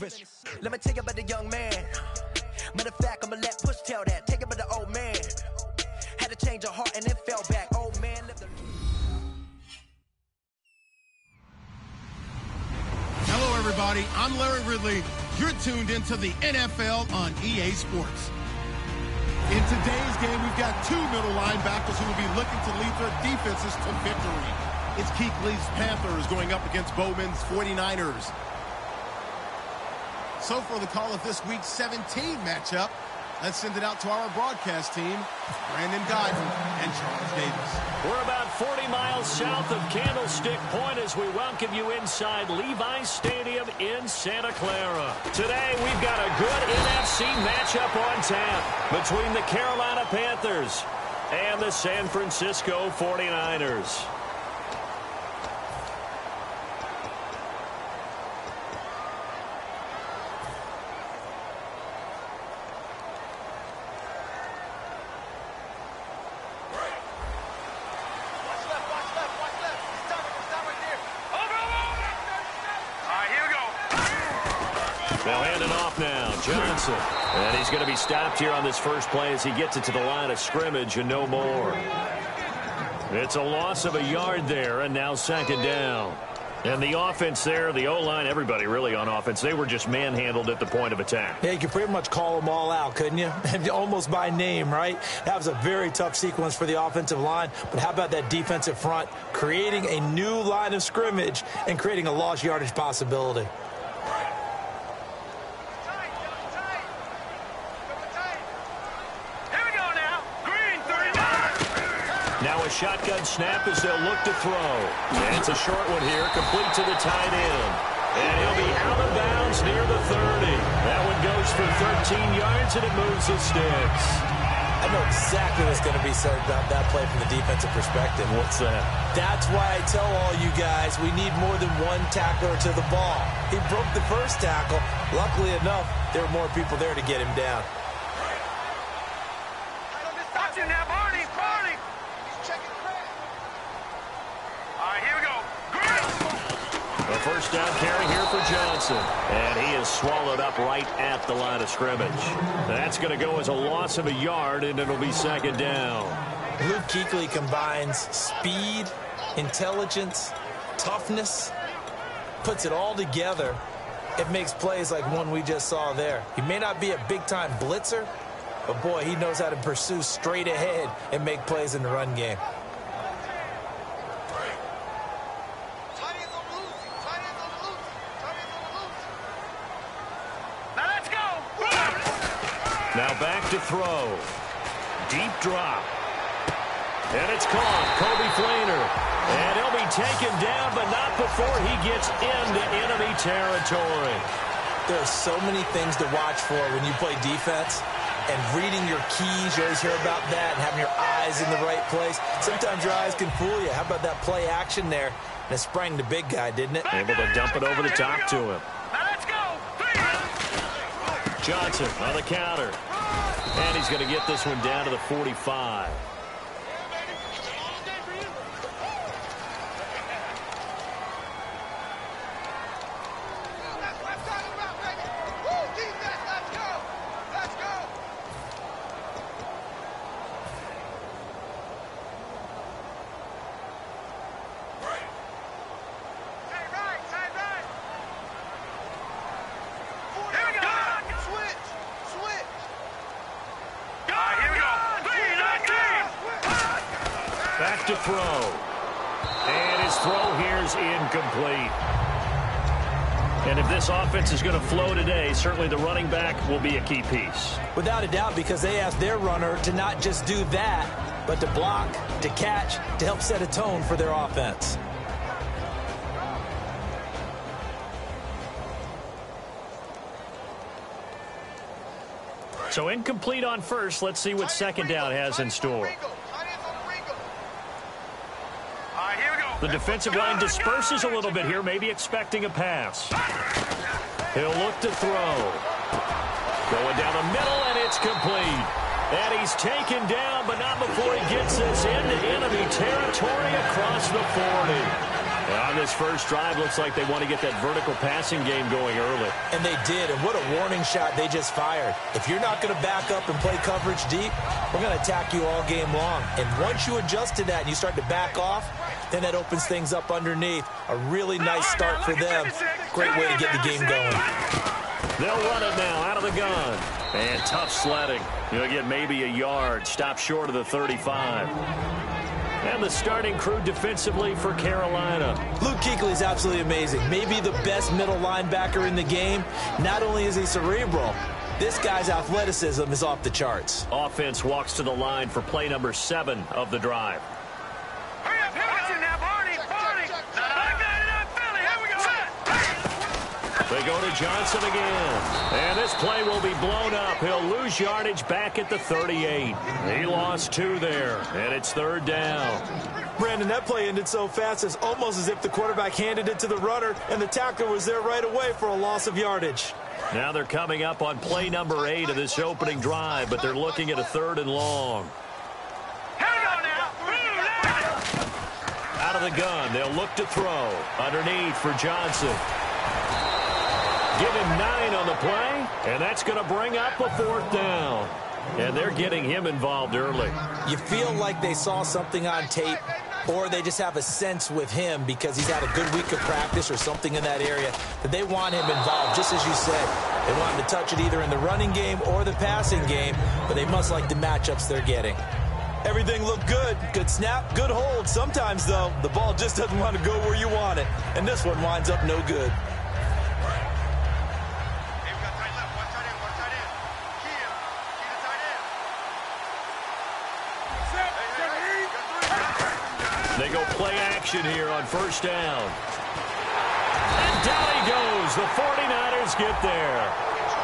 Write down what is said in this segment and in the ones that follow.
Let me tell you about the young man. Matter of fact, I'ma let Push tell that. Take it about the old man. Had to change her heart and it fell back. Old man lived a... Hello, everybody. I'm Larry Ridley. You're tuned into the NFL on EA Sports. In today's game, we've got two middle linebackers who will be looking to lead their defenses to victory. It's Keekly's Panthers going up against Bowman's 49ers. So for the call of this week's 17 matchup, let's send it out to our broadcast team, Brandon Guyton and Charles Davis. We're about 40 miles south of Candlestick Point as we welcome you inside Levi's Stadium in Santa Clara. Today, we've got a good NFC matchup on tap between the Carolina Panthers and the San Francisco 49ers. They'll hand it off now. Johnson. And he's going to be stopped here on this first play as he gets it to the line of scrimmage and no more. It's a loss of a yard there, and now second down. And the offense there, the O-line, everybody really on offense, they were just manhandled at the point of attack. Yeah, you could pretty much call them all out, couldn't you? Almost by name, right? That was a very tough sequence for the offensive line. But how about that defensive front creating a new line of scrimmage and creating a lost yardage possibility? Now a shotgun snap as they'll look to throw. And it's a short one here, complete to the tight end. And he'll be out of bounds near the 30. That one goes for 13 yards, and it moves the sticks. I know exactly what's going to be said about that play from the defensive perspective. What's that? That's why I tell all you guys we need more than one tackler to the ball. He broke the first tackle. Luckily enough, there were more people there to get him down. Watch him now, Barney. A first down carry here for Johnson. And he is swallowed up right at the line of scrimmage. That's going to go as a loss of a yard, and it'll be second down. Luke Kuechly combines speed, intelligence, toughness, puts it all together. It makes plays like one we just saw there. He may not be a big-time blitzer, but, boy, he knows how to pursue straight ahead and make plays in the run game. Now back to throw. Deep drop. And it's caught. Kobe Flainer. And he'll be taken down, but not before he gets into enemy territory. There are so many things to watch for when you play defense. And reading your keys, you always hear about that, and having your eyes in the right place. Sometimes your eyes can fool you. How about that play action there? And it sprang the big guy, didn't it? Able to dump it over the top to him. Johnson on the counter. And he's going to get this one down to the 45. Back to throw. And his throw here is incomplete. And if this offense is going to flow today, certainly the running back will be a key piece. Without a doubt, because they asked their runner to not just do that, but to block, to catch, to help set a tone for their offense. So incomplete on first. Let's see what second down has in store. The defensive line disperses a little bit here, maybe expecting a pass. He'll look to throw. Going down the middle, and it's complete. And he's taken down, but not before he gets this into enemy territory across the 40. On this first drive, looks like they want to get that vertical passing game going early. And they did, and what a warning shot they just fired. If you're not going to back up and play coverage deep, we're going to attack you all game long. And once you adjust to that and you start to back off, then that opens things up underneath. A really nice start for them. Great way to get the game going. They'll run it now out of the gun. And tough sledding. You'll get maybe a yard. Stop short of the 35. And the starting crew defensively for Carolina. Luke Kuechly is absolutely amazing. Maybe the best middle linebacker in the game. Not only is he cerebral, this guy's athleticism is off the charts. Offense walks to the line for play number 7 of the drive. Hurry up, now, Barney. I got it up, Philly. Here we go. They go to Johnson again. And this play will be blown up. He'll lose yardage back at the 38. He lost 2 there, and it's 3rd down. Brandon, that play ended so fast, it's almost as if the quarterback handed it to the runner, and the tackler was there right away for a loss of yardage. Now they're coming up on play number 8 of this opening drive, but they're looking at a 3rd and long. Here we go now. Out of the gun, they'll look to throw. Underneath for Johnson. Give him 9 on the play, and that's going to bring up a 4th down. And they're getting him involved early. You feel like they saw something on tape, or they just have a sense with him because he's had a good week of practice or something in that area that they want him involved, just as you said. They want him to touch it either in the running game or the passing game, but they must like the matchups they're getting. Everything looked good. Good snap, good hold. Sometimes, though, the ball just doesn't want to go where you want it, and this one winds up no good. They go play action here on 1st down. And down he goes. The 49ers get there.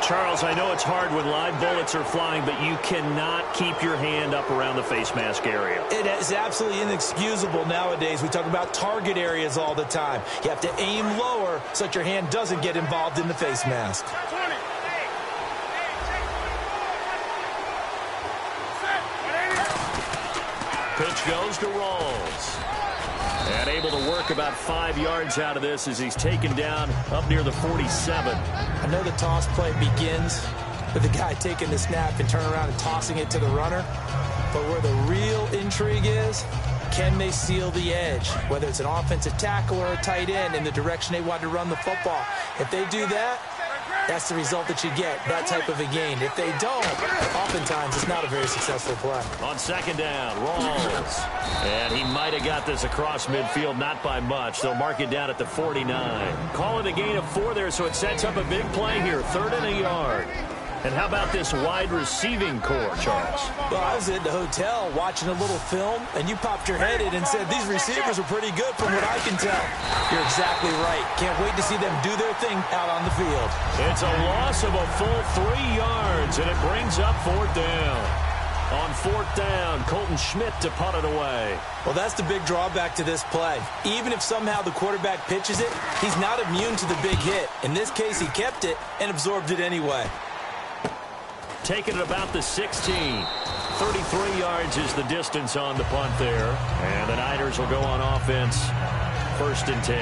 Charles, I know it's hard when live bullets are flying, but you cannot keep your hand up around the face mask area. It is absolutely inexcusable nowadays. We talk about target areas all the time. You have to aim lower so that your hand doesn't get involved in the face mask. Pitch goes to Rawls. And able to work about 5 yards out of this as he's taken down up near the 47. I know the toss play begins with the guy taking the snap and turning around and tossing it to the runner. But where the real intrigue is, can they seal the edge? Whether it's an offensive tackle or a tight end in the direction they want to run the football. If they do that, that's the result that you get, that type of a gain. If they don't, oftentimes it's not a very successful play. On 2nd down, Rawls. And he might have got this across midfield, not by much. They'll mark it down at the 49. Call it a gain of 4 there, so it sets up a big play here. 3rd and a yard. And how about this wide receiving core, Charles? Well, I was at the hotel watching a little film, and you popped your head in and said, these receivers are pretty good from what I can tell. You're exactly right. Can't wait to see them do their thing out on the field. It's a loss of a full 3 yards, and it brings up 4th down. On 4th down, Colton Schmidt to punt it away. Well, that's the big drawback to this play. Even if somehow the quarterback pitches it, he's not immune to the big hit. In this case, he kept it and absorbed it anyway. Taking it about the 16. 33 yards is the distance on the punt there. And the Niners will go on offense. 1st and 10.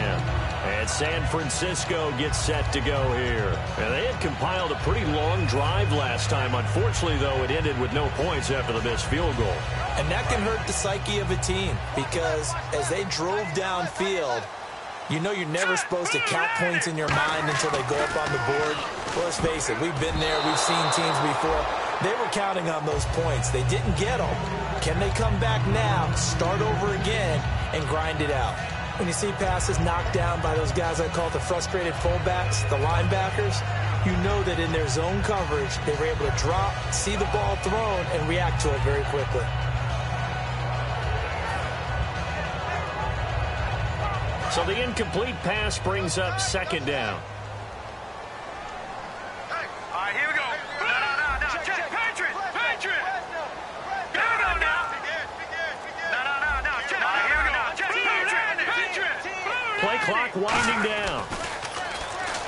And San Francisco gets set to go here. And they had compiled a pretty long drive last time. Unfortunately, though, it ended with no points after the missed field goal. And that can hurt the psyche of a team because as they drove downfield, you know you're never supposed to count points in your mind until they go up on the board. Well, let's face it, we've been there, we've seen teams before. They were counting on those points. They didn't get them. Can they come back now, start over again, and grind it out? When you see passes knocked down by those guys I call the frustrated fullbacks, the linebackers, you know that in their zone coverage, they were able to drop, see the ball thrown, and react to it very quickly. So the incomplete pass brings up 2nd down. All right, here we go. No. Check. Patriot. Here we go now. No. Check. All right, here we go. Check. Patriot. Play clock winding down.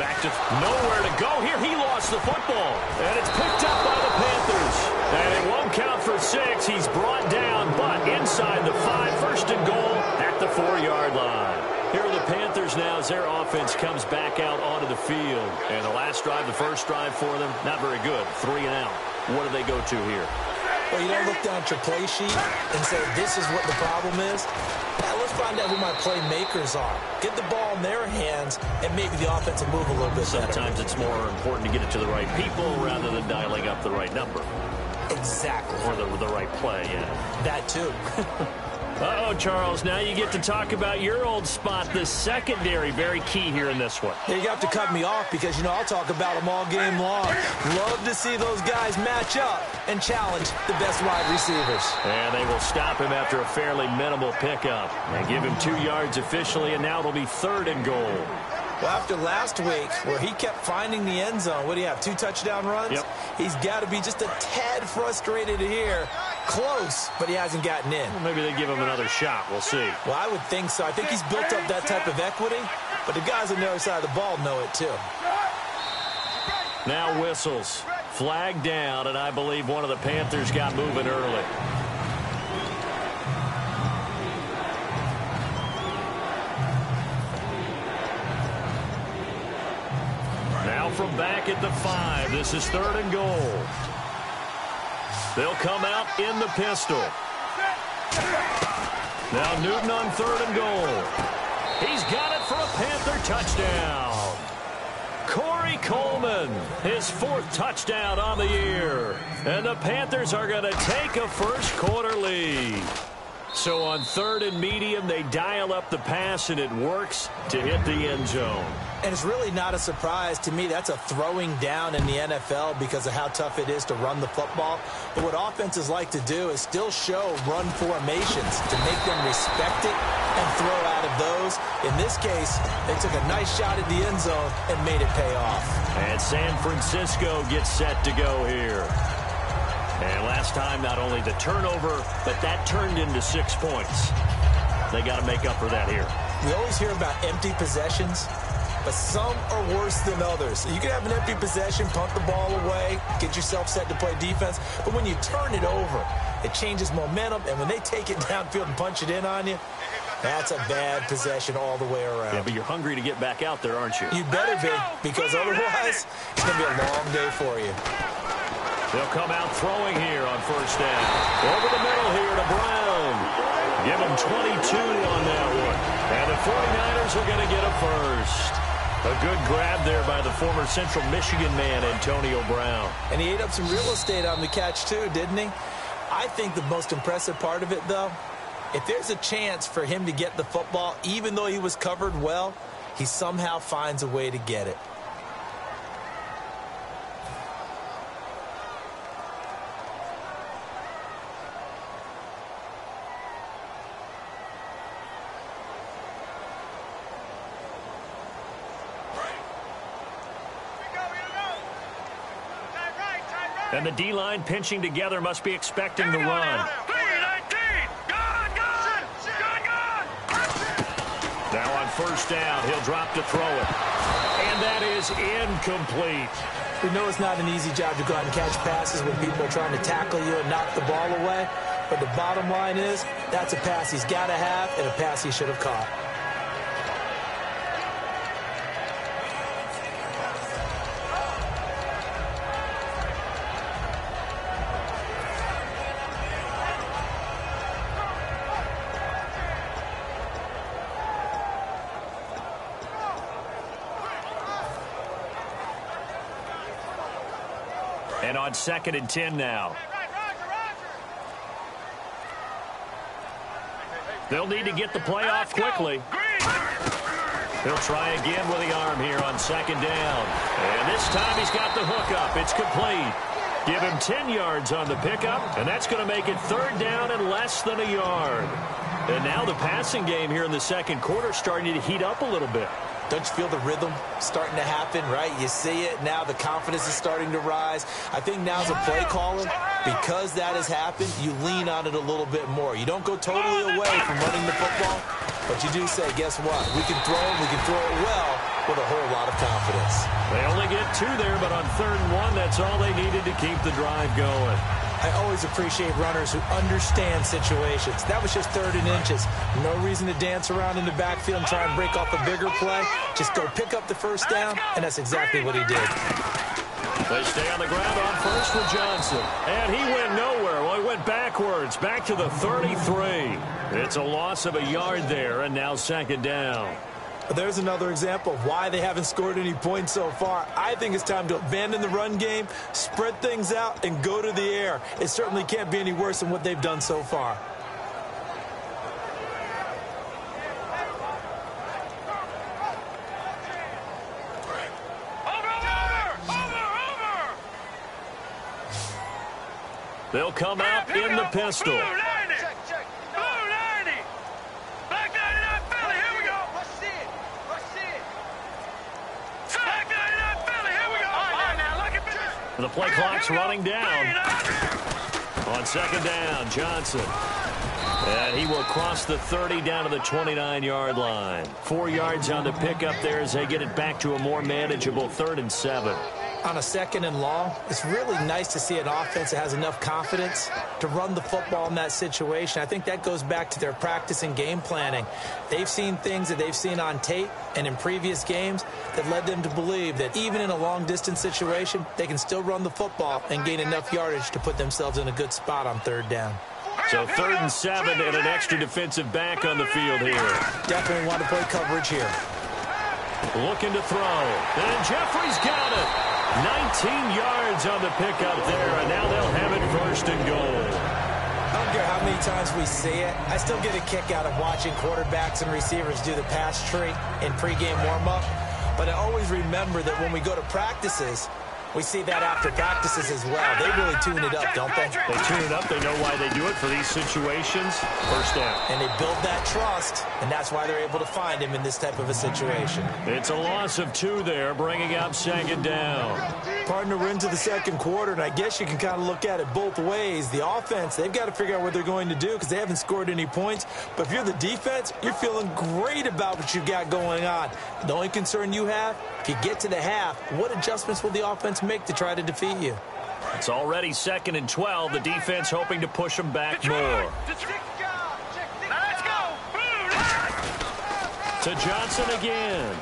Back to nowhere to go here. He lost the football. And it's picked up by the Panthers. And it won't count for 6. He's brought down, but inside the 5. 1st and goal at the 4-yard line. Here are the Panthers now as their offense comes back out onto the field. And the last drive, the first drive for them, not very good. 3 and out. What do they go to here? Well, you don't look down at your play sheet and say, this is what the problem is. Now, let's find out who my playmakers are. Get the ball in their hands, and maybe the offense will move a little bit better. Sometimes it's more important to get it to the right people rather than dialing up the right number. Exactly. Or the right play, yeah. That, too. Uh-oh, Charles, now you get to talk about your old spot, the secondary. Very key here in this one. Yeah, you have to cut me off because, you know, I'll talk about them all game long. Love to see those guys match up and challenge the best wide receivers. And they will stop him after a fairly minimal pickup. And give him 2 yards officially, and now it'll be 3rd and goal. Well, after last week, where he kept finding the end zone, what do you have, 2 touchdown runs? Yep. He's got to be just a tad frustrated here. Close, but he hasn't gotten in. Well, maybe they give him another shot. We'll see. Well, I would think so. I think he's built up that type of equity, but the guys on the other side of the ball know it too. Now whistles. Flag down, and I believe one of the Panthers got moving early. Now from back at the 5, this is 3rd and goal. They'll come out in the pistol. Now Newton on 3rd and goal. He's got it for a Panther touchdown. Corey Coleman, his 4th touchdown on the year. And the Panthers are going to take a first quarter lead. So on 3rd and medium, they dial up the pass, and it works to hit the end zone. And it's really not a surprise to me. That's a throwing down in the NFL because of how tough it is to run the football. But what offenses like to do is still show run formations to make them respect it and throw out of those. In this case, they took a nice shot at the end zone and made it pay off. And San Francisco gets set to go here. And last time, not only the turnover, but that turned into 6 points. They got to make up for that here. We always hear about empty possessions, but some are worse than others. You can have an empty possession, punt the ball away, get yourself set to play defense, but when you turn it over, it changes momentum, and when they take it downfield and punch it in on you, that's a bad possession all the way around. Yeah, but you're hungry to get back out there, aren't you? You better be, because otherwise, it's going to be a long day for you. They'll come out throwing here on 1st down. Over the middle here to Brown. Give him 22 on that one. And the 49ers are going to get a first. A good grab there by the former Central Michigan man, Antonio Brown. And he ate up some real estate on the catch, too, didn't he? I think the most impressive part of it, though, if there's a chance for him to get the football, even though he was covered well, he somehow finds a way to get it. And the D-line pinching together must be expecting the run. Now on 1st down, he'll drop to throw it. And that is incomplete. We know it's not an easy job to go out and catch passes when people are trying to tackle you and knock the ball away. But the bottom line is, that's a pass he's got to have and a pass he should have caught. And on 2nd and 10 now. They'll need to get the play off quickly. He'll try again with the arm here on 2nd down. And this time he's got the hook up. It's complete. Give him 10 yards on the pickup, and that's going to make it 3rd down and less than a yard. And now the passing game here in the 2nd quarter starting to heat up a little bit. Don't you feel the rhythm starting to happen, right? You see it. Now the confidence is starting to rise. I think now's a play caller. Because that has happened, you lean on it a little bit more. You don't go totally away from running the football, but you do say, guess what? We can throw it well with a whole lot of confidence. They only get 2 there, but on 3rd and 1, that's all they needed to keep the drive going. I always appreciate runners who understand situations. That was just 3rd and inches. No reason to dance around in the backfield and try and break off a bigger play. Just go pick up the first down, and that's exactly what he did. They stay on the ground on first for Johnson. And he went nowhere. Well, he went backwards, back to the 33. It's a loss of a yard there, and now 2nd down. There's another example of why they haven't scored any points so far. I think it's time to abandon the run game, spread things out, and go to the air. It certainly can't be any worse than what they've done so far. They'll come out in the pistol. The play clock's running down. On 2nd down, Johnson. And he will cross the 30 down to the 29-yard line. 4 yards on the pickup there as they get it back to a more manageable 3rd and 7. On a 2nd and long, it's really nice to see an offense that has enough confidence to run the football in that situation. I think that goes back to their practice and game planning. They've seen things that they've seen on tape and in previous games that led them to believe that even in a long-distance situation, they can still run the football and gain enough yardage to put themselves in a good spot on 3rd down. So 3rd and 7 and an extra defensive back on the field here. Definitely want to play coverage here. Looking to throw. And Jeffrey's got it. 19 yards on the pickup there, and now they'll have it 1st and goal. I don't care how many times we see it. I still get a kick out of watching quarterbacks and receivers do the pass tree in pregame warm-up. But I always remember that when we go to practices, we see that after practices as well. They really tune it up, don't they? They tune it up. They know why they do it for these situations. 1st down. And they build that trust, and that's why they're able to find him in this type of a situation. It's a loss of 2 there, bringing up 2nd down. Partner, we're into the 2nd quarter, and I guess you can kind of look at it both ways. The offense, they've got to figure out what they're going to do because they haven't scored any points. But if you're the defense, you're feeling great about what you've got going on. The only concern you have, if you get to the half, what adjustments will the offense make to try to defeat you? It's already 2nd and 12. The defense hoping to push them back more. To Johnson again.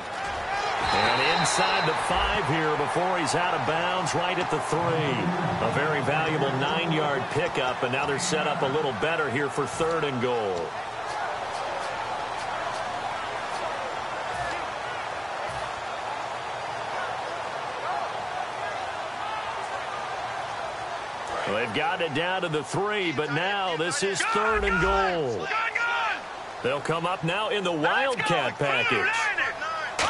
And inside the 5 here before he's out of bounds, right at the 3. A very valuable 9-yard pickup, and now they're set up a little better here for 3rd and goal. Well, they've got it down to the 3, but now this is 3rd and goal. They'll come up now in the Wildcat package.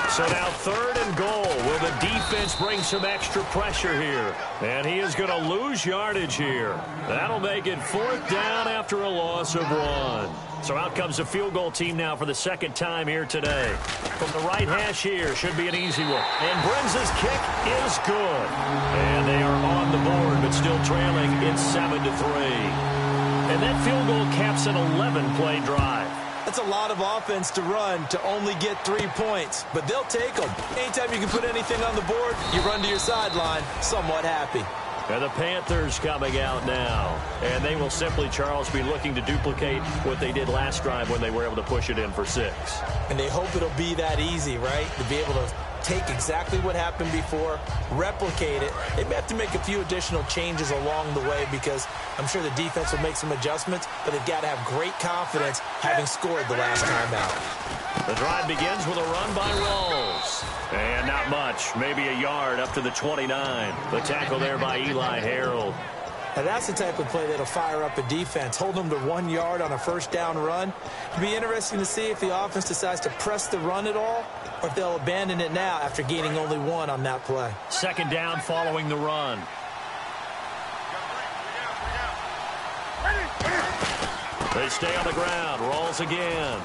So now 3rd and goal. Will the defense bring some extra pressure here? And he is going to lose yardage here. That'll make it 4th down after a loss of 1. So out comes the field goal team now for the 2nd time here today. From the right hash here, should be an easy one. And Brenza's kick is good. And they are on the board, but still trailing. It's 7-3. And that field goal caps an 11-play drive. That's a lot of offense to run to only get 3 points, but they'll take them. Anytime you can put anything on the board, you run to your sideline somewhat happy. And the Panthers coming out now. And they will simply, Charles, be looking to duplicate what they did last drive when they were able to push it in for 6. And they hope it'll be that easy, right? To be able to take exactly what happened before, replicate it. They may have to make a few additional changes along the way because I'm sure the defense will make some adjustments, but they've got to have great confidence having scored the last time out. The drive begins with a run by Rawls. And not much, maybe a yard up to the 29. The tackle there by Eli Harold. Now that's the type of play that'll fire up a defense. Hold them to 1 yard on a 1st down run. It'll be interesting to see if the offense decides to press the run at all or if they'll abandon it now after gaining only 1 on that play. 2nd down following the run. They stay on the ground. Rawls again.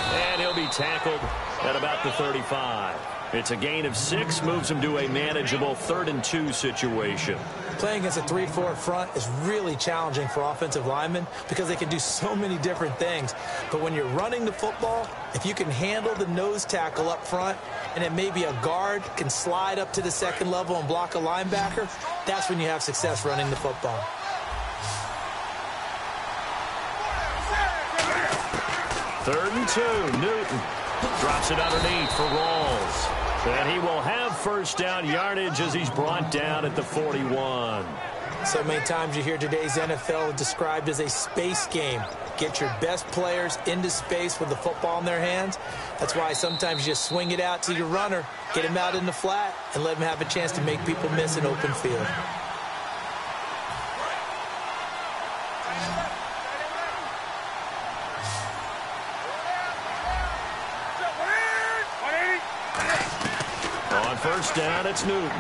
And he'll be tackled at about the 35. It's a gain of 6, moves him to a manageable 3rd and 2 situation. Playing against a 3-4 front is really challenging for offensive linemen because they can do so many different things. But when you're running the football, if you can handle the nose tackle up front and then maybe a guard can slide up to the 2nd level and block a linebacker, that's when you have success running the football. 3rd and 2. Newton drops it underneath for Rawls. And he will have first down yardage as he's brought down at the 41. So many times you hear today's NFL described as a space game. Get your best players into space with the football in their hands. That's why sometimes you just swing it out to your runner, get him out in the flat, and let him have a chance to make people miss an open field. On first down, it's Newton.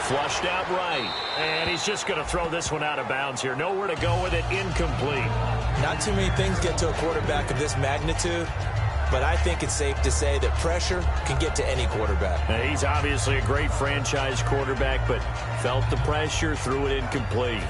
Flushed out right, and he's just going to throw this one out of bounds here. Nowhere to go with it, incomplete. Not too many things get to a quarterback of this magnitude, but I think it's safe to say that pressure can get to any quarterback. Now, he's obviously a great franchise quarterback, but felt the pressure, threw it incomplete.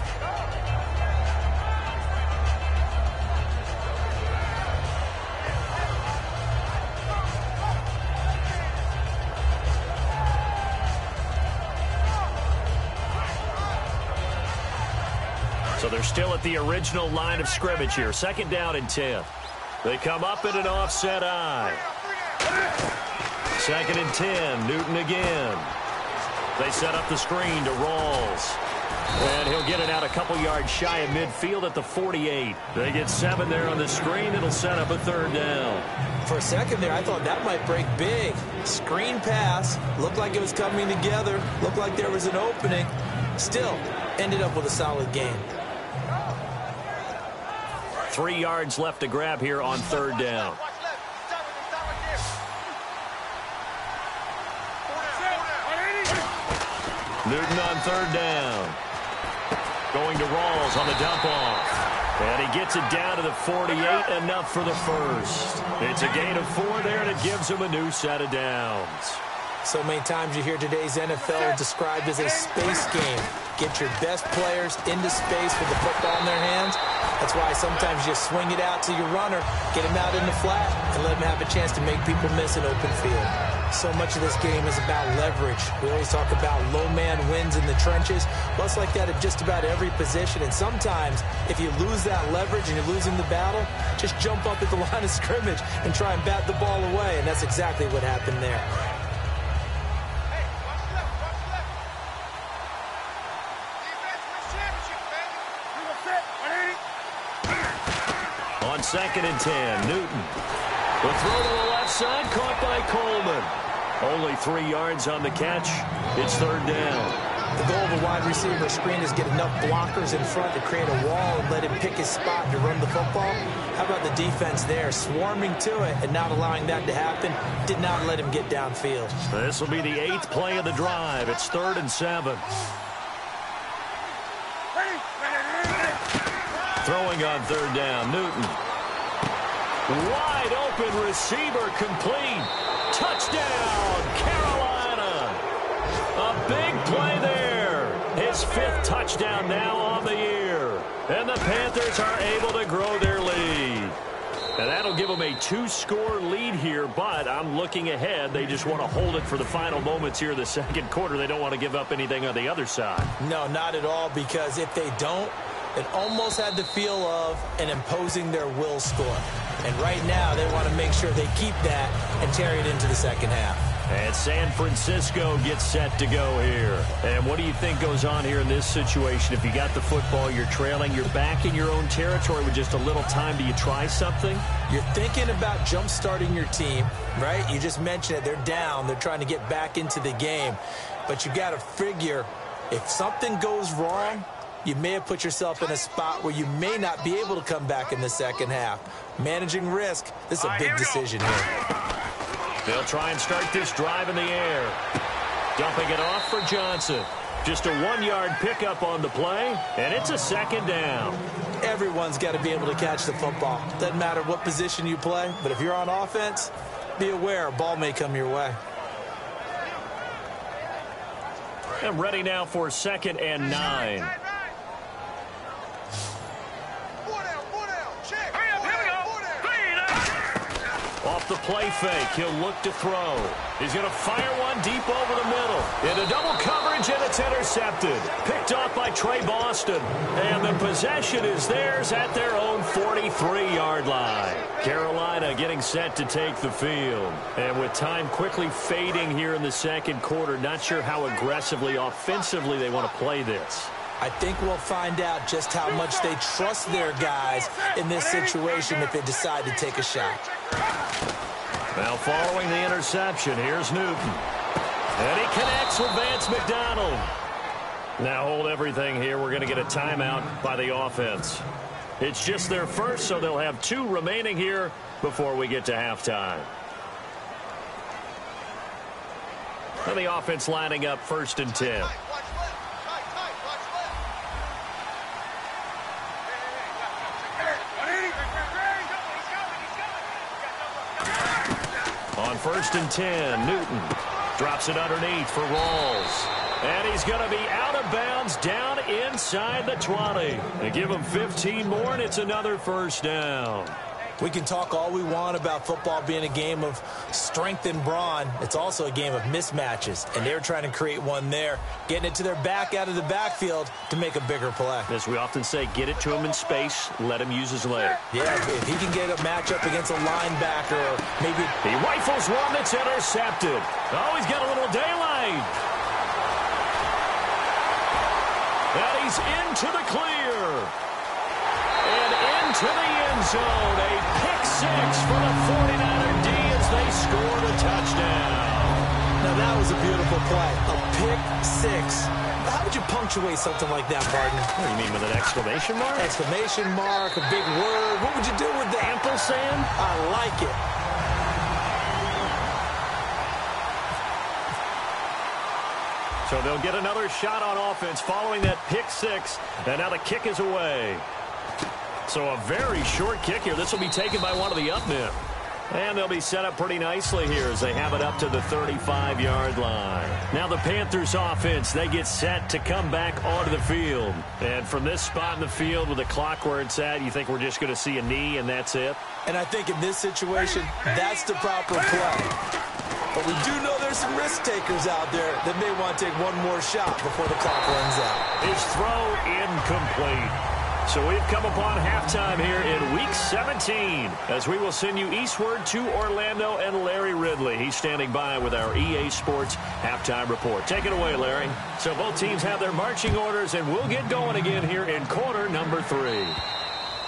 So they're still at the original line of scrimmage here. 2nd down and 10. They come up in an offset eye. 2nd and 10. Newton again. They set up the screen to Rawls. And he'll get it out a couple yards shy of midfield at the 48. They get 7 there on the screen. It'll set up a 3rd down. For a second there, I thought that might break big. Screen pass. Looked like it was coming together. Looked like there was an opening. Still, ended up with a solid game. 3 yards left to grab here on 3rd down. Newton on 3rd down. Going to Rawls on the dump off. And he gets it down to the 48, enough for the first. It's a gain of 4 there, and it gives him a new set of downs. So many times you hear today's NFL described as a space game. Get your best players into space with the football in their hands. That's why sometimes you swing it out to your runner, get him out in the flat, and let him have a chance to make people miss an open field. So much of this game is about leverage. We always talk about low man wins in the trenches. Well, it's like that at just about every position. And sometimes, if you lose that leverage and you're losing the battle, just jump up at the line of scrimmage and try and bat the ball away. And that's exactly what happened there. On 2nd and 10, Newton. The throw to the left side, caught by Coleman. Only 3 yards on the catch. It's 3rd down. The goal of a wide receiver screen is get enough blockers in front to create a wall and let him pick his spot to run the football. How about the defense there, swarming to it and not allowing that to happen? Did not let him get downfield. This will be the 8th play of the drive. It's 3rd and 7. Throwing on 3rd down, Newton. Wide open receiver, complete. Touchdown, Carolina. A big play there. His 5th touchdown now on the year. And the Panthers are able to grow their lead. And that'll give them a 2-score lead here, but I'm looking ahead. They just want to hold it for the final moments here in the 2nd quarter. They don't want to give up anything on the other side. No, not at all, because if they don't, it almost had the feel of an imposing their will score. And right now, they want to make sure they keep that and carry it into the 2nd half. And San Francisco gets set to go here. And what do you think goes on here in this situation? If you got the football, you're trailing, you're back in your own territory with just a little time. Do you try something? You're thinking about jump-starting your team, right? You just mentioned it. They're down. They're trying to get back into the game. But you got to figure, if something goes wrong, you may have put yourself in a spot where you may not be able to come back in the 2nd half. Managing risk, this is a big decision here. They'll try and start this drive in the air. Dumping it off for Johnson. Just a 1-yard pickup on the play, and it's a 2nd down. Everyone's got to be able to catch the football. Doesn't matter what position you play, but if you're on offense, be aware a ball may come your way. And ready now for 2nd and 9. Off the play fake. He'll look to throw. He's going to fire one deep over the middle. Into double coverage, and it's intercepted. Picked off by Trey Boston. And the possession is theirs at their own 43-yard line. Carolina getting set to take the field. And with time quickly fading here in the second quarter, not sure how aggressively, offensively they want to play this. I think we'll find out just how much they trust their guys in this situation if they decide to take a shot. Now following the interception, here's Newton. And he connects with Vance McDonald. Now hold everything here. We're going to get a timeout by the offense. It's just their first, so they'll have 2 remaining here before we get to halftime. And the offense lining up 1st and 10. On 1st and 10, Newton drops it underneath for Rawls. And he's going to be out of bounds down inside the 20. They give him 15 more, and it's another first down. We can talk all we want about football being a game of strength and brawn. It's also a game of mismatches, and they're trying to create one there, getting it to their back out of the backfield to make a bigger play. As we often say, get it to him in space, let him use his leg. Yeah, if he can get a matchup against a linebacker, or maybe... He rifles one that's intercepted. Oh, he's got a little daylight. And he's into the clear. And into the end zone. A pick 6 for the 49er D as they score the touchdown. Now that was a beautiful play. A pick 6. How would you punctuate something like that, Barton? What do you mean, with an exclamation mark? Exclamation mark, a big word. What would you do with that? Ampersand? I like it. So they'll get another shot on offense following that pick 6. And now the kick is away. So a very short kick here. This will be taken by one of the up men. And they'll be set up pretty nicely here as they have it up to the 35-yard line. Now the Panthers offense, they get set to come back onto the field. And from this spot in the field with the clock where it's at, you think we're just going to see a knee and that's it? And I think in this situation, that's the proper play. But we do know there's some risk takers out there that may want to take one more shot before the clock runs out. His throw incomplete. So we've come upon halftime here in Week 17 as we will send you eastward to Orlando and Larry Ridley. He's standing by with our EA Sports halftime report. Take it away, Larry. So both teams have their marching orders, and we'll get going again here in quarter number 3.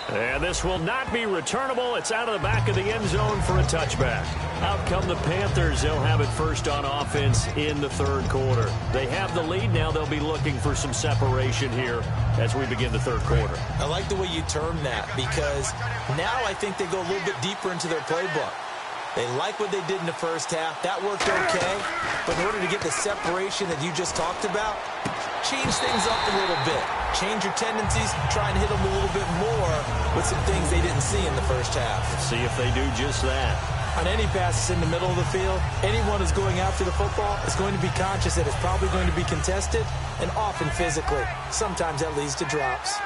And this will not be returnable. It's out of the back of the end zone for a touchback. Out come the Panthers. They'll have it first on offense in the third quarter. They have the lead now. They'll be looking for some separation here as we begin the third quarter. I like the way you term that because now I think they go a little bit deeper into their playbook. They like what they did in the first half. That worked okay. But in order to get the separation that you just talked about, change things up a little bit. Change your tendencies, try and hit them a little bit more with some things they didn't see in the first half. See if they do just that. On any passes in the middle of the field, anyone who's going after the football is going to be conscious that it's probably going to be contested and often physically. Sometimes that leads to drops.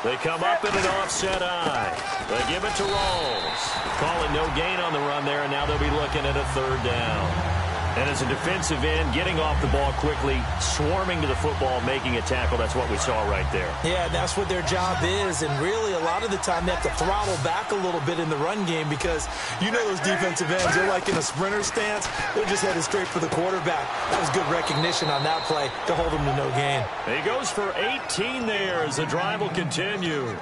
They come up in an offset eye. They give it to Rawls. Call it no gain on the run there, and now they'll be looking at a third down. And as a defensive end, getting off the ball quickly, swarming to the football, making a tackle, that's what we saw right there. Yeah, that's what their job is, and really a lot of the time they have to throttle back a little bit in the run game because you know those defensive ends, they're like in a sprinter stance. They're just headed straight for the quarterback. That was good recognition on that play to hold him to no gain. He goes for 18 there as the drive will continue.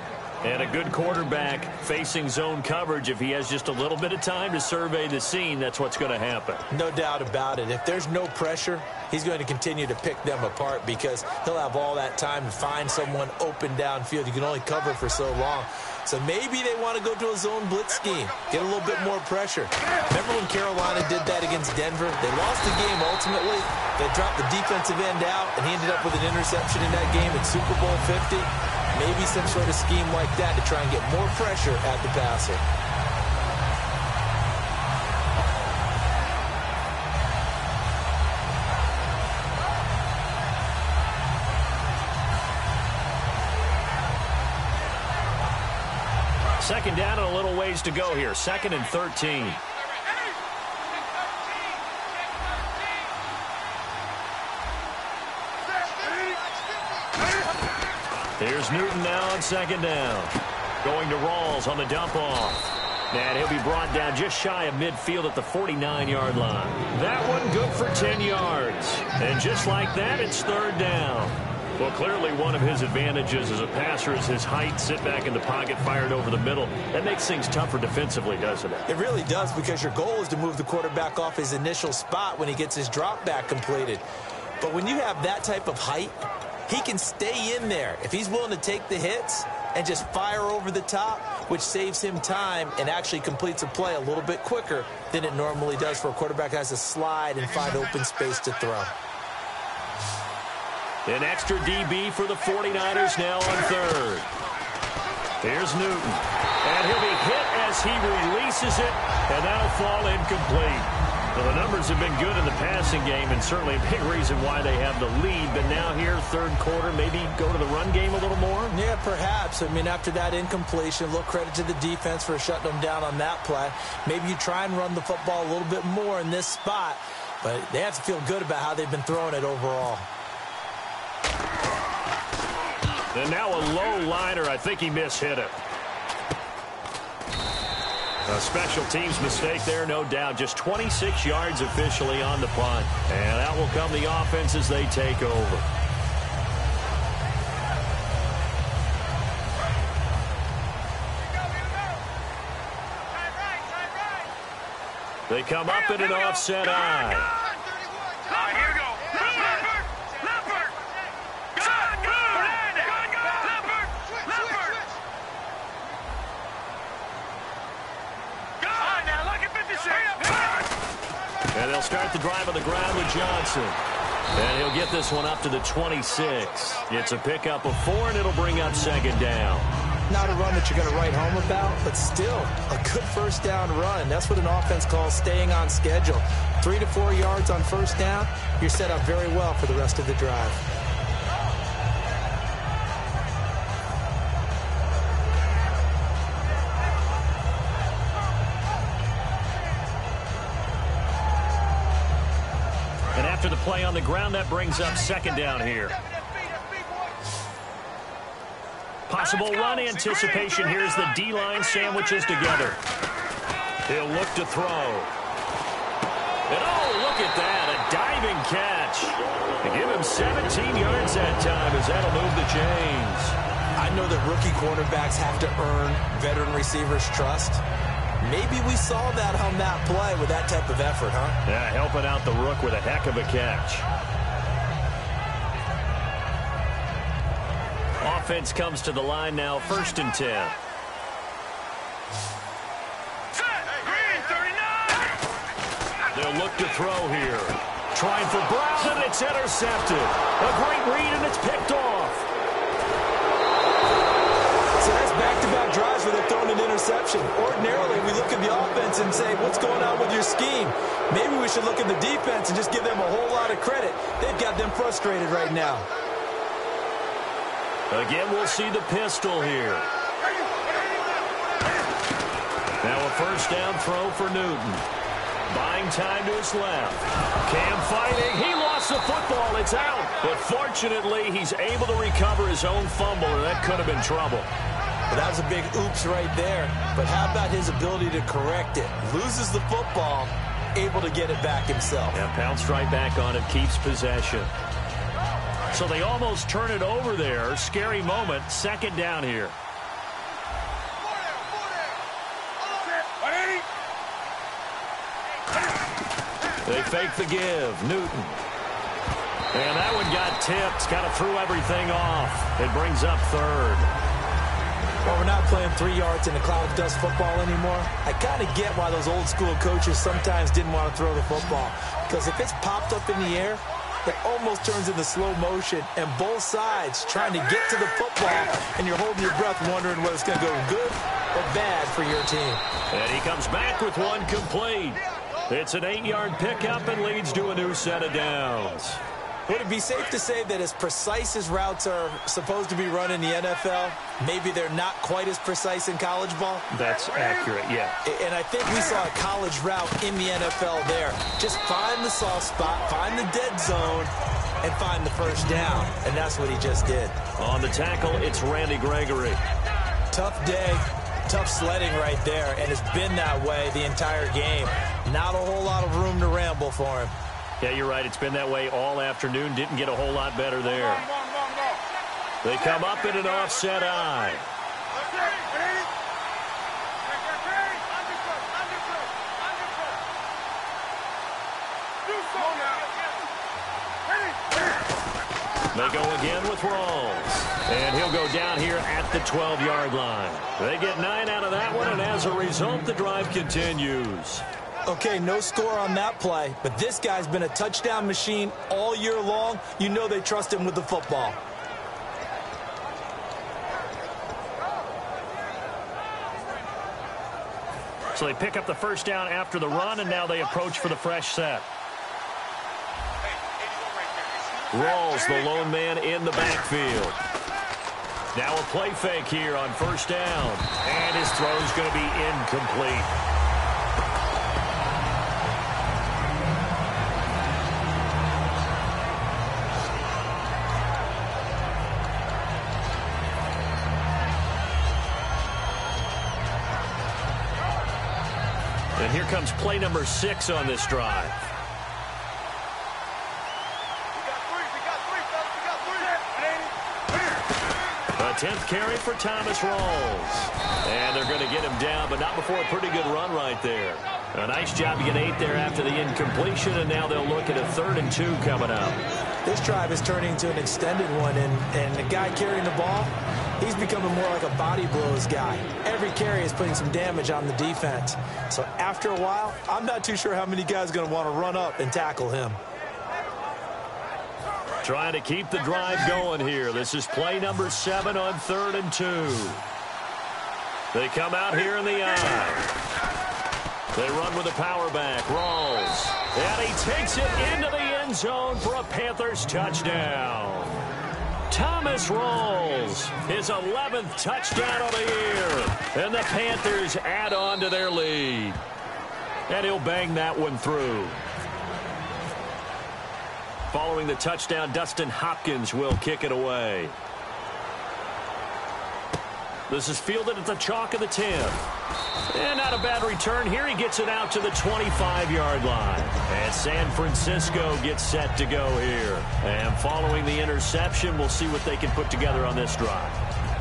And a good quarterback facing zone coverage. If he has just a little bit of time to survey the scene, that's what's going to happen. No doubt about it. If there's no pressure, he's going to continue to pick them apart because he'll have all that time to find someone open downfield. You can only cover for so long. So maybe they want to go to a zone blitz scheme, get a little bit more pressure. Remember when Carolina did that against Denver? They lost the game ultimately. They dropped the defensive end out, and he ended up with an interception in that game in Super Bowl 50. Maybe some sort of scheme like that to try and get more pressure at the passer. Second down and a little ways to go here. 2nd and 13. Here's Newton now on 2nd down. Going to Rawls on the dump off. And he'll be brought down just shy of midfield at the 49-yard line. That one good for 10 yards. And just like that, it's 3rd down. Well, clearly one of his advantages as a passer is his height. Sit back in the pocket, fired over the middle. That makes things tougher defensively, doesn't it? It really does, because your goal is to move the quarterback off his initial spot when he gets his drop back completed. But when you have that type of height, he can stay in there if he's willing to take the hits and just fire over the top, which saves him time and actually completes a play a little bit quicker than it normally does for a quarterback that has to slide and find open space to throw. An extra DB for the 49ers now on 3rd. Here's Newton. And he'll be hit as he releases it, and that'll fall incomplete. Well, the numbers have been good in the passing game, and certainly a big reason why they have the lead. But now here, 3rd quarter, maybe go to the run game a little more? Yeah, perhaps. I mean, after that incompletion, a little credit to the defense for shutting them down on that play. Maybe you try and run the football a little bit more in this spot, but they have to feel good about how they've been throwing it overall. And now a low liner. I think he mishit it. A special teams mistake there, no doubt. Just 26 yards officially on the punt. And out will come the offense as they take over. They come up in an offset eye. Here we go. And they'll start the drive on the ground with Johnson. And he'll get this one up to the 26. It's a pickup of 4, and it'll bring up 2nd down. Not a run that you're going to write home about, but still a good 1st down run. That's what an offense calls staying on schedule. 3 to 4 yards on 1st down, you're set up very well for the rest of the drive. And after the play on the ground, that brings up 2nd down here. Possible run anticipation. Here's the D-line sandwiches together. He'll look to throw. And oh, look at that, a diving catch. To give him 17 yards that time as that'll move the chains. I know that rookie quarterbacks have to earn veteran receivers' trust. Maybe we saw that on that play with that type of effort, huh? Yeah, helping out the rook with a heck of a catch. Offense comes to the line now, 1st and 10. They'll look to throw here. Trying for Brown, and it's intercepted. A great read, and it's picked off. So that's back-to-back drives where they're throwing an interception. Ordinarily, we look at the offense and say, what's going on with your scheme? Maybe we should look at the defense and just give them a whole lot of credit. They've got them frustrated right now. Again, we'll see the pistol here. Now a 1st down throw for Newton. Buying time to his left. Cam fighting. He lost the football. It's out. But fortunately, he's able to recover his own fumble, or that could have been trouble. Well, that was a big oops right there. But how about his ability to correct it? Loses the football, able to get it back himself. Yeah, pounced right back on it, keeps possession. So they almost turn it over there. Scary moment. 2nd down here. They fake the give. Newton. And that one got tipped. Kind of threw everything off. It brings up 3rd. Well, we're not playing 3 yards in a cloud of dust football anymore. I kind of get why those old school coaches sometimes didn't want to throw the football. Because if it's popped up in the air, it almost turns into slow motion. And both sides trying to get to the football, and you're holding your breath wondering whether it's going to go good or bad for your team. And he comes back with one complete. It's an 8-yard pickup and leads to a new set of downs. Would it be safe to say that as precise as routes are supposed to be run in the NFL, maybe they're not quite as precise in college ball? That's accurate, yeah. And I think we saw a college route in the NFL there. Just find the soft spot, find the dead zone, and find the first down. And that's what he just did. On the tackle, it's Randy Gregory. Tough day, tough sledding right there, and it's been that way the entire game. Not a whole lot of room to ramble for him. Yeah, you're right. It's been that way all afternoon. Didn't get a whole lot better there. They come up in an offset eye. They go again with Rawls. And he'll go down here at the 12-yard line. They get 9 out of that one, and as a result, the drive continues. Okay, no score on that play, but this guy's been a touchdown machine all year long. You know they trust him with the football. So they pick up the first down after the run, and now they approach for the fresh set. Rawls, the lone man in the backfield. Now a play fake here on first down, and his throw's going to be incomplete. And here comes play number 6 on this drive. A 10th carry for Thomas Rawls. And they're going to get him down, but not before a pretty good run right there. A nice job to get 8 there after the incompletion, and now they'll look at a 3rd and 2 coming up. This drive is turning into an extended one, and the guy carrying the ball, he's becoming more like a body blows guy. Every carry is putting some damage on the defense. So after a while, I'm not too sure how many guys are going to want to run up and tackle him. Trying to keep the drive going here. This is play number 7 on 3rd and 2. They come out here in the eye. They run with a power back. Rawls. And he takes it into the end zone for a Panthers touchdown. Thomas Rawls, his 11th touchdown of the year. And the Panthers add on to their lead. And he'll bang that one through. Following the touchdown, Dustin Hopkins will kick it away. This is fielded at the chalk of the 10. And not a bad return here. He gets it out to the 25-yard line. And San Francisco gets set to go here. And following the interception, we'll see what they can put together on this drive.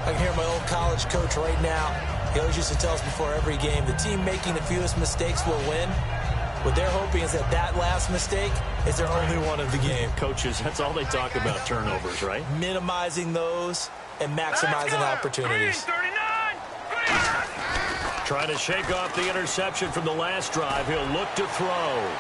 I can hear my old college coach right now. He always used to tell us before every game, the team making the fewest mistakes will win. What they're hoping is that last mistake is their only one of the game. Coaches, that's all they talk about, turnovers, right? Minimizing those and maximizing opportunities. Trying to shake off the interception from the last drive. He'll look to throw.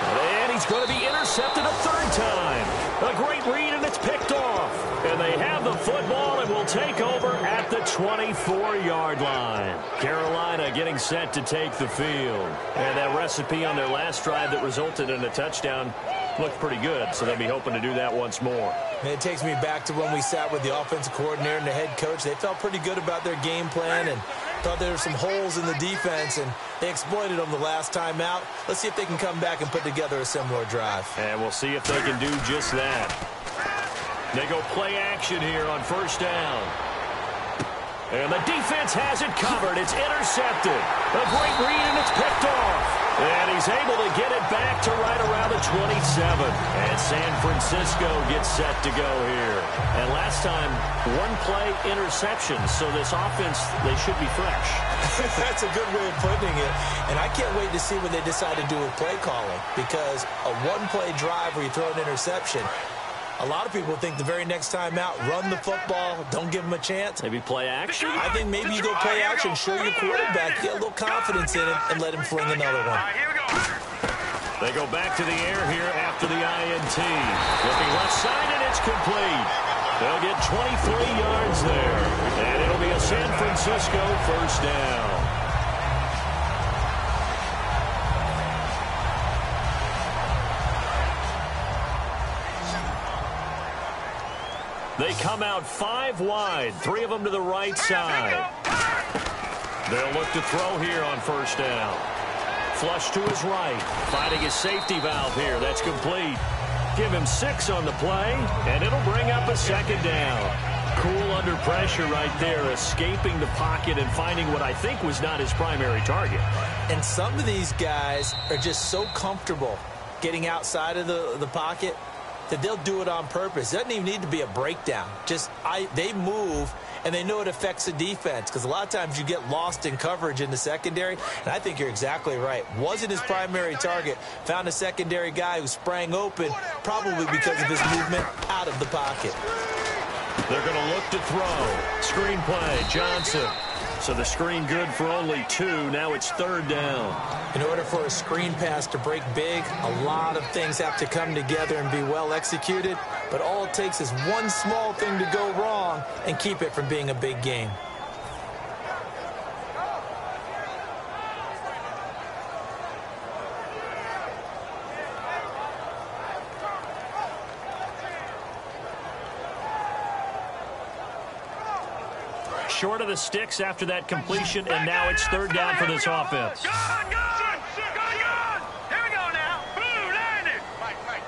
And he's going to be intercepted a 3rd time. A great read, and it's picked off. And they have the football and will take over at the 24-yard line. Carolina getting set to take the field. And that recipe on their last drive that resulted in a touchdown looked pretty good, so they'll be hoping to do that once more. And it takes me back to when we sat with the offensive coordinator and the head coach. They felt pretty good about their game plan and thought there were some holes in the defense, and they exploited them the last time out. Let's see if they can come back and put together a similar drive. And we'll see if they can do just that. They go play action here on first down. And the defense has it covered. It's intercepted. A great read, and it's picked off. And he's able to get it back to right around the 27. And San Francisco gets set to go here. And last time, 1-play interception. So this offense, they should be fresh. That's a good way of putting it. And I can't wait to see what they decide to do with play calling. Because a 1-play drive where you throw an interception, a lot of people think the very next time out, run the football, don't give them a chance. Maybe play action? I think maybe you go play action, show your quarterback, get a little confidence in it, and let him fling another one. They go back to the air here after the INT. Looking left side, and it's complete. They'll get 23 yards there. And it'll be a San Francisco first down. They come out 5 wide, 3 of them to the right side. They'll look to throw here on first down. Flush to his right, finding his safety valve here. That's complete. Give him 6 on the play, and it'll bring up a second down. Cool under pressure right there, escaping the pocket and finding what I think was not his primary target. And some of these guys are just so comfortable getting outside of the pocket that they'll do it on purpose. It doesn't even need to be a breakdown. They move, and they know it affects the defense, because a lot of times you get lost in coverage in the secondary, and I think you're exactly right. Wasn't his primary target. Found a secondary guy who sprang open, probably because of his movement out of the pocket. They're going to look to throw. Screen play, Johnson. So the screen good for only 2. Now it's third down. In order for a screen pass to break big, a lot of things have to come together and be well executed. But all it takes is one small thing to go wrong and keep it from being a big game. Short of the sticks after that completion, and now it's third down for this offense. Here we go now. Blue landed.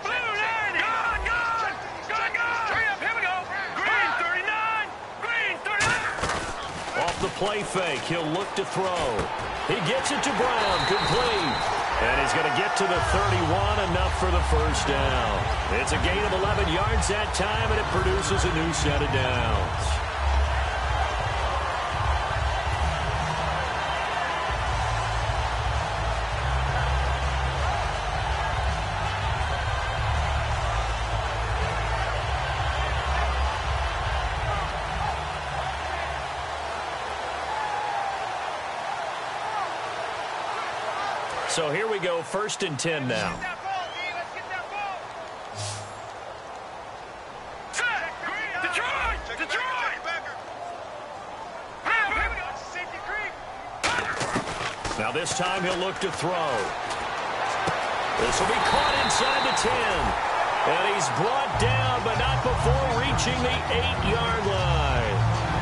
Blue landed. Hurry up, here we go. Green 39. Green 39. Off the play fake, he'll look to throw. He gets it to Brown, complete. And he's going to get to the 31, enough for the first down. It's a gain of 11 yards that time, and it produces a new set of downs. So here we go, 1st and 10 now. Let's get that ball. Detroit! Here we go. Safety creep. Now this time he'll look to throw. This will be caught inside the 10. And he's brought down, but not before reaching the 8-yard line.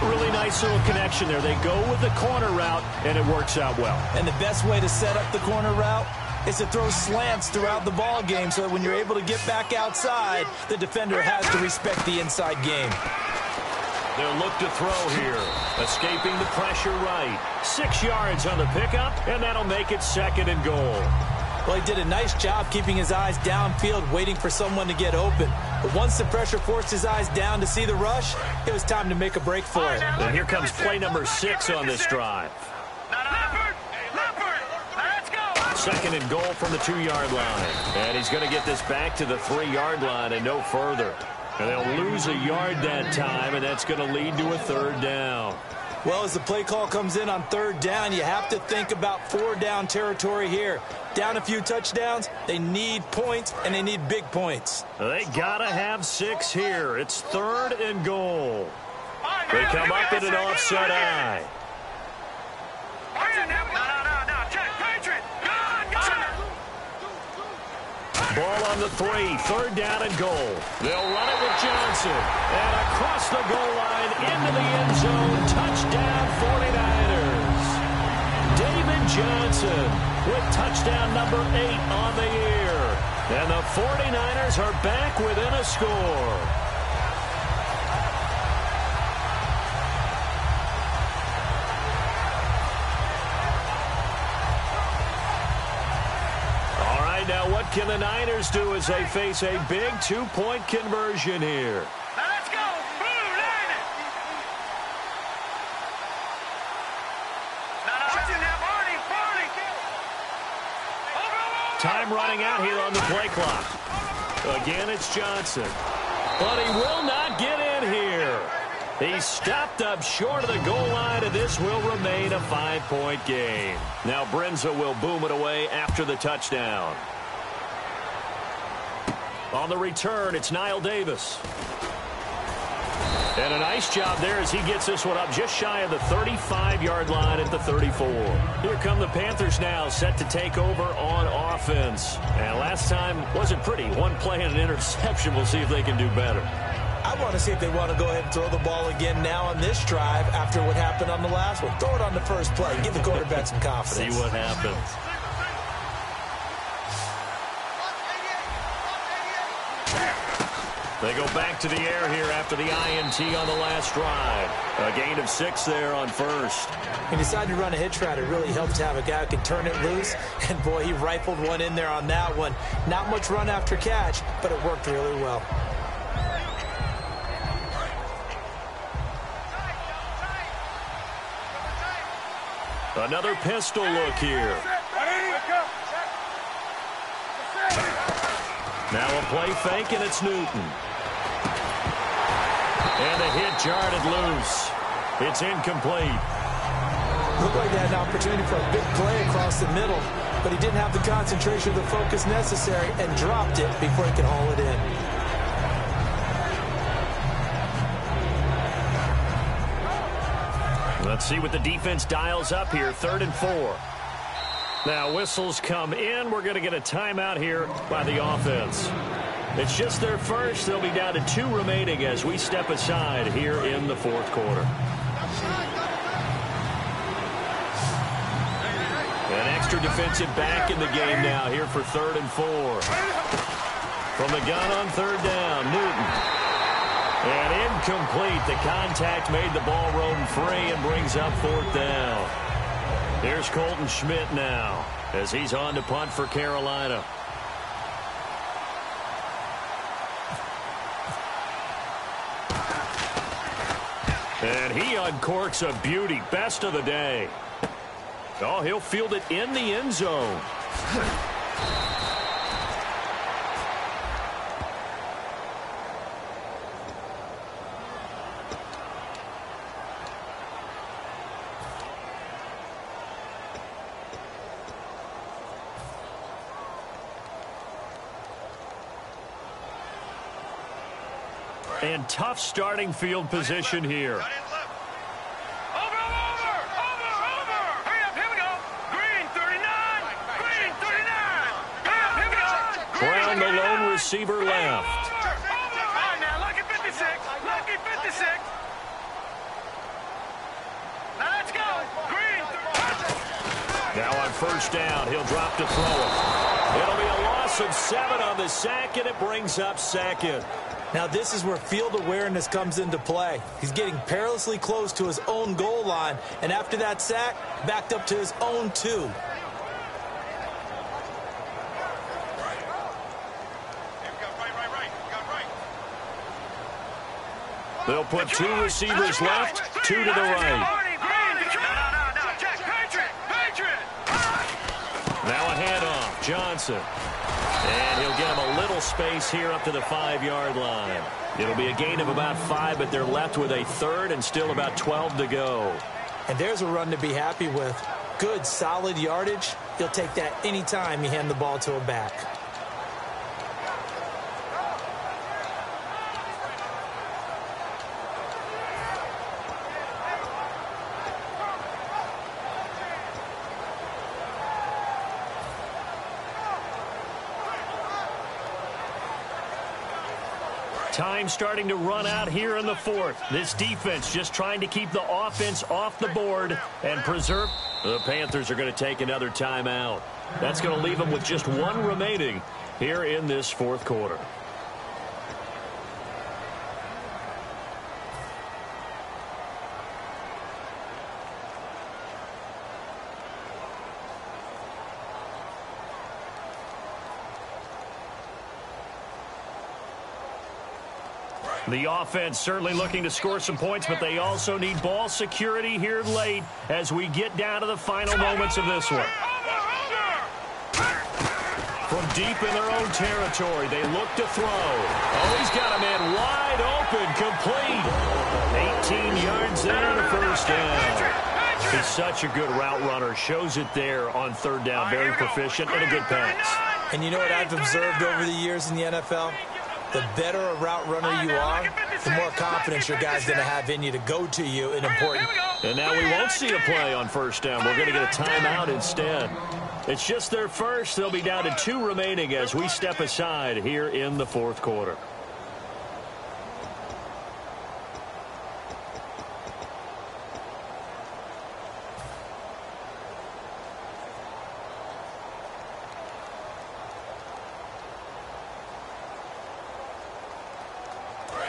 Really nice little connection there. They go with the corner route, and it works out well. And the best way to set up the corner route is to throw slants throughout the ball game so that when you're able to get back outside, the defender has to respect the inside game. They'll look to throw here. Escaping the pressure right. 6 yards on the pickup, and that'll make it 2nd and goal. Well, he did a nice job keeping his eyes downfield, waiting for someone to get open. But once the pressure forced his eyes down to see the rush, it was time to make a break for it. And here comes play number 6 on this drive. Let's go. 2nd and goal from the 2-yard line. And he's going to get this back to the 3-yard line and no further. And they'll lose a yard that time, and that's going to lead to a 3rd down. Well, as the play call comes in on 3rd down, you have to think about 4-down territory here. Down a few touchdowns, they need points, and they need big points. They got to have 6 here. It's 3rd and goal. They come up in an offset eye. No. Check. Patriot. Ball on the 3, 3rd down and goal. They'll run it with Johnson. And across the goal line into the end zone. Touchdown 49ers. David Johnson with touchdown number 8 on the year. And the 49ers are back within a score. Now what can the Niners do as they face a big 2-point conversion here? Now let's go. Blue landed. Time running out here on the play clock. Again, it's Johnson. But he will not get in here. He's stopped up short of the goal line, and this will remain a 5-point game. Now Brenza will boom it away after the touchdown. On the return, it's Niall Davis. And a nice job there as he gets this one up just shy of the 35-yard line at the 34. Here come the Panthers now, set to take over on offense. And last time wasn't pretty. One play and an interception. We'll see if they can do better. I want to see if they want to go ahead and throw the ball again now on this drive after what happened on the last one. Throw it on the first play. Give the quarterback some confidence. See what happens. They go back to the air here after the INT on the last drive. A gain of 6 there on first. He decided to run a hitch route. It really helps to have a guy who can turn it loose. And, boy, he rifled one in there on that one. Not much run after catch, but it worked really well. Another pistol look here. Now a play fake, and it's Newton. And the hit jarred loose. It's incomplete. Looked like they had an opportunity for a big play across the middle, but he didn't have the concentration or the focus necessary and dropped it before he could haul it in. Let's see what the defense dials up here. 3rd and 4. Now whistles come in. We're going to get a timeout here by the offense. It's just their first. They'll be down to 2 remaining as we step aside here in the 4th quarter. An extra defensive back in the game now here for 3rd and 4. From the gun on 3rd down, Newton. And incomplete. The contact made the ball roam free and brings up 4th down. Here's Colton Schmidt now as he's on to punt for Carolina. And he uncorks a beauty. Best of the day. Oh, he'll field it in the end zone. And tough starting field position here. Over. Hurry up, here we go. Green 39. Green 39. Hurry up, here we go. Brown, the lone receiver, left. All right, now, lucky 56. Lucky 56. Now let's go. Green 30. Now on 1st down, he'll drop to throw it. It'll be a loss of 7 on the sack, and it brings up 2nd. Now this is where field awareness comes into play. He's getting perilously close to his own goal line, and after that sack, backed up to his own 2. They'll put 2 receivers left, 2 to the right. Now a handoff, Johnson. And he'll get him a little space here up to the 5-yard line. It'll be a gain of about 5, but they're left with a 3rd and still about 12 to go. And there's a run to be happy with. Good, solid yardage. He'll take that anytime you hand the ball to a back. Time starting to run out here in the 4th. This defense just trying to keep the offense off the board and preserve. The Panthers are going to take another timeout. That's going to leave them with just 1 remaining here in this 4th quarter. The offense certainly looking to score some points, but they also need ball security here late as we get down to the final moments of this one. From deep in their own territory, they look to throw. Oh, he's got a man wide open, complete. 18 yards there and a 1st down. He's such a good route runner. Shows it there on 3rd down. Very proficient and a good pass. And you know what I've observed over the years in the NFL? The better a route runner you are, the more confidence your guy's going to have in you to go to you in important. And now we won't see a play on 1st down. We're going to get a timeout instead. It's just their first. They'll be down to 2 remaining as we step aside here in the 4th quarter.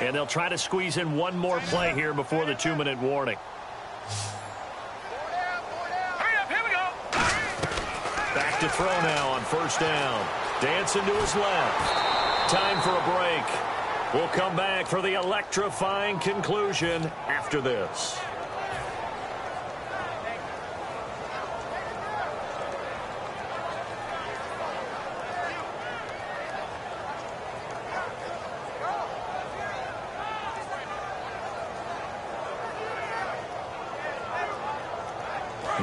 And they'll try to squeeze in one more play here before the 2-minute warning. Hurry up, here we go. Back to throw now on first down. Dancing to his left. Time for a break. We'll come back for the electrifying conclusion after this.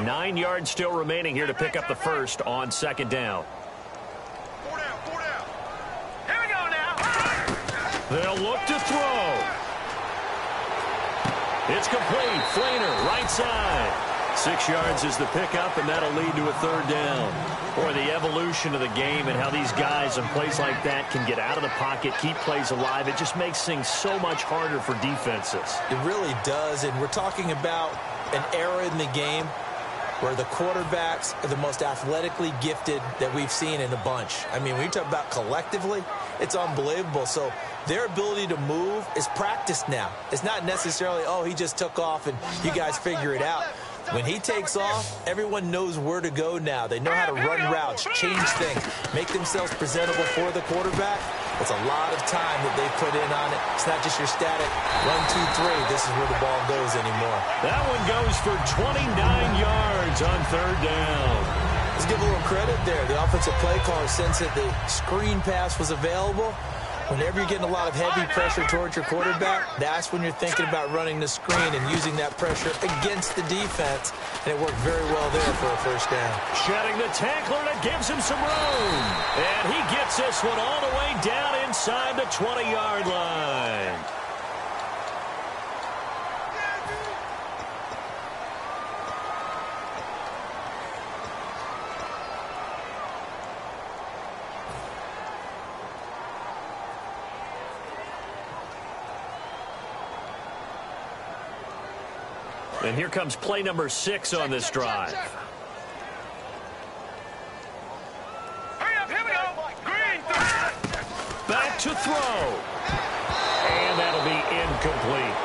Nine yards still remaining here to pick up the first on second down. 4 down, 4 down. Here we go now. They'll look to throw. It's complete. Flainer, right side. 6 yards is the pickup, and that'll lead to a third down. Boy, the evolution of the game and how these guys in plays like that can get out of the pocket, keep plays alive, it just makes things so much harder for defenses. It really does, and we're talking about an era in the game where the quarterbacks are the most athletically gifted that we've seen in a bunch. I mean, when you talk about collectively, it's unbelievable. So their ability to move is practiced now. It's not necessarily, oh, he just took off and you guys figure it out. When he takes off, everyone knows where to go now. They know how to run routes, change things, make themselves presentable for the quarterback. It's a lot of time that they put in on it. It's not just your static 1, 2, 3. This is where the ball goes anymore. That one goes for 29 yards on third down. Let's give a little credit there. The offensive play caller, since that the screen pass was available, whenever you're getting a lot of heavy pressure towards your quarterback, that's when you're thinking about running the screen and using that pressure against the defense. And it worked very well there for a first down. Shedding the tackler that gives him some room. And he gets this one all the way down inside the 20-yard line. And here comes play number 6 on this drive. Hurry up, here we go. Green. Back to throw. And that'll be incomplete.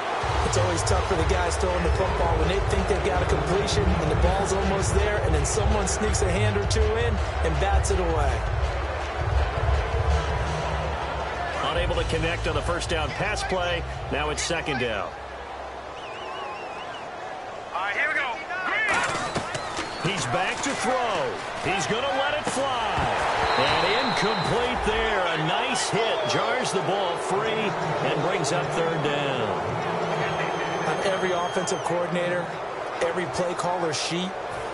It's always tough for the guys throwing the football when they think they've got a completion and the ball's almost there, and then someone sneaks a hand or two in and bats it away. Unable to connect on the first down pass play. Now it's second down. Here we go. He's back to throw. He's going to let it fly. And incomplete there. A nice hit. Jars the ball free and brings up third down. On every offensive coordinator, every play caller sheet,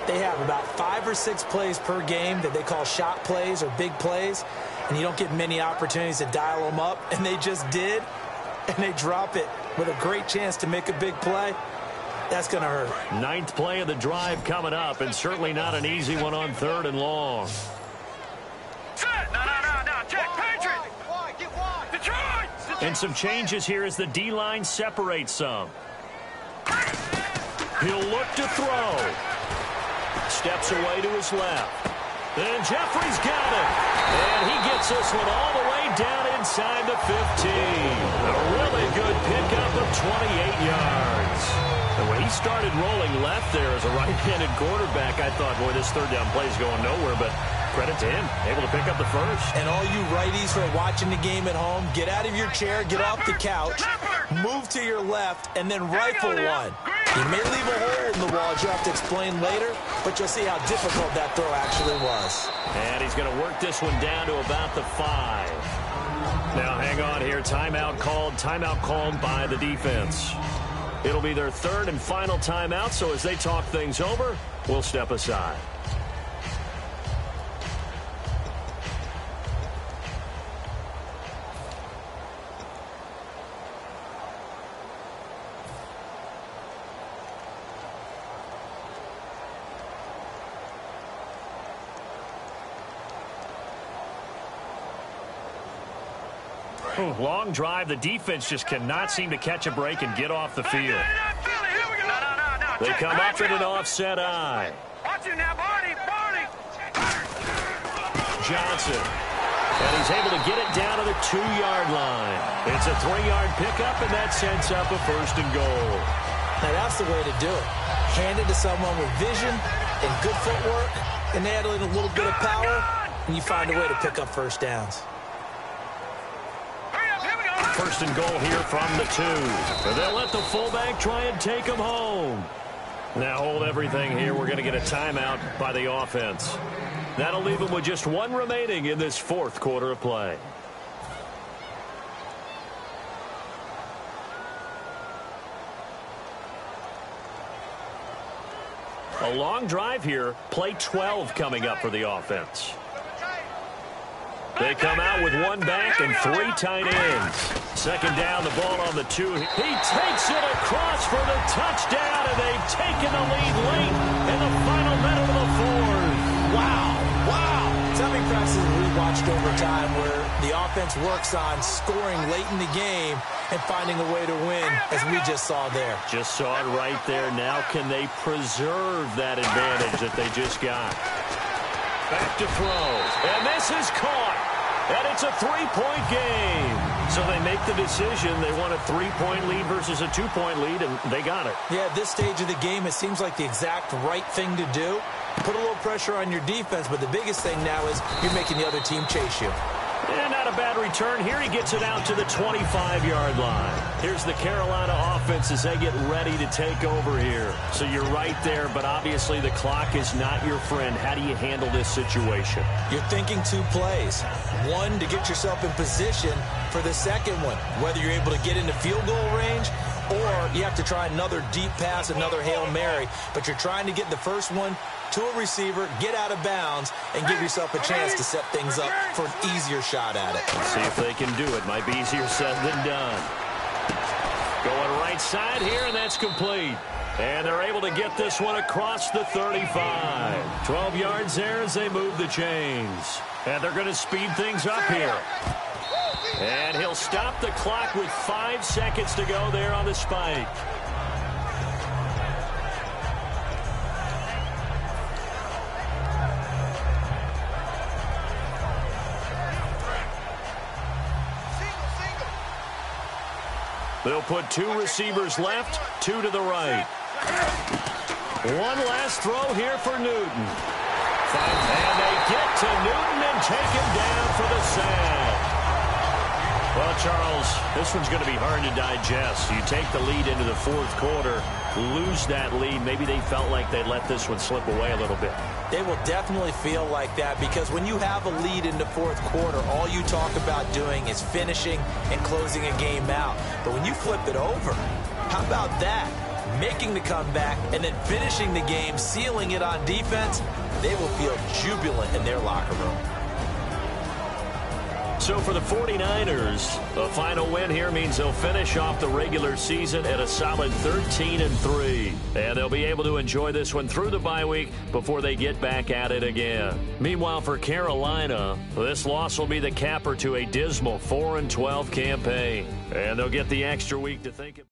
they have about 5 or 6 plays per game that they call shot plays or big plays. And you don't get many opportunities to dial them up. And they just did. And they drop it with a great chance to make a big play. That's going to hurt. 9th play of the drive coming up, and certainly not an easy one on third and long. Set. No. Check. Patriot. Detroit. And some changes here as the D-line separates some. He'll look to throw. Steps away to his left. And Jeffrey's got it. And he gets this one all the way down inside the 15. A really good pickup of 28 yards. And when he started rolling left there as a right-handed quarterback, I thought, boy, this third down play is going nowhere. But credit to him, able to pick up the first. And all you righties who are watching the game at home, get out of your chair, get off the couch, move to your left, and then rifle one. You may leave a hole in the wall, as you have to explain later, but you'll see how difficult that throw actually was. And he's going to work this one down to about the 5. Now, hang on here. Timeout called by the defense. It'll be their third and final timeout, so as they talk things over, we'll step aside. Long drive. The defense just cannot seem to catch a break and get off the field. They come up with an offset eye. Watch it now, Barney. Johnson And he's able to get it down to the 2-yard line. It's a 3-yard pickup, and that sets up a 1st and goal. Now, that's the way to do it. Hand it to someone with vision and good footwork, and add in a little bit of power, and you find a way to pick up 1st downs. 1st and goal here from the 2. But they'll let the fullback try and take him home. Now hold everything here. We're going to get a timeout by the offense. That'll leave them with just 1 remaining in this 4th quarter of play. A long drive here. Play 12 coming up for the offense. They come out with 1 back and 3 tight ends. 2nd down, the ball on the 2. He takes it across for the touchdown, and they've taken the lead late in the final minute of the 4th. Wow. How many practices we watched over time where the offense works on scoring late in the game and finding a way to win, as we just saw there. Just saw it right there. Now can they preserve that advantage that they just got? Back to throw. And this is caught. And it's a 3-point game. So they make the decision. They want a 3-point lead versus a 2-point lead, and they got it. Yeah, at this stage of the game, it seems like the exact right thing to do. Put a little pressure on your defense, but the biggest thing now is you're making the other team chase you. And not a bad return here. He gets it out to the 25-yard line. Here's the Carolina offense as they get ready to take over here. So you're right there, but obviously the clock is not your friend. How do you handle this situation? You're thinking 2 plays. 1 to get yourself in position for the 2nd one, whether you're able to get into field goal range or you have to try another deep pass, another Hail Mary. But you're trying to get the first one to a receiver, get out of bounds, and give yourself a chance to set things up for an easier shot at it. Let's see if they can do it. Might be easier said than done. Going right side here, and that's complete. And they're able to get this one across the 35. 12 yards there as they move the chains. And they're going to speed things up here. And he'll stop the clock with 5 seconds to go there on the spike. They'll put 2 receivers left, 2 to the right. 1 last throw here for Newton. And they get to Newton and take him down for the sack. Well, Charles, this one's going to be hard to digest. You take the lead into the 4th quarter, lose that lead. Maybe they felt like they let this one slip away a little bit. They will definitely feel like that because when you have a lead in the 4th quarter, all you talk about doing is finishing and closing a game out. But when you flip it over, how about that? Making the comeback and then finishing the game, sealing it on defense, they will feel jubilant in their locker room. So for the 49ers, a final win here means they'll finish off the regular season at a solid 13-3. And they'll be able to enjoy this one through the bye week before they get back at it again. Meanwhile, for Carolina, this loss will be the capper to a dismal 4-12 campaign. And they'll get the extra week to think about.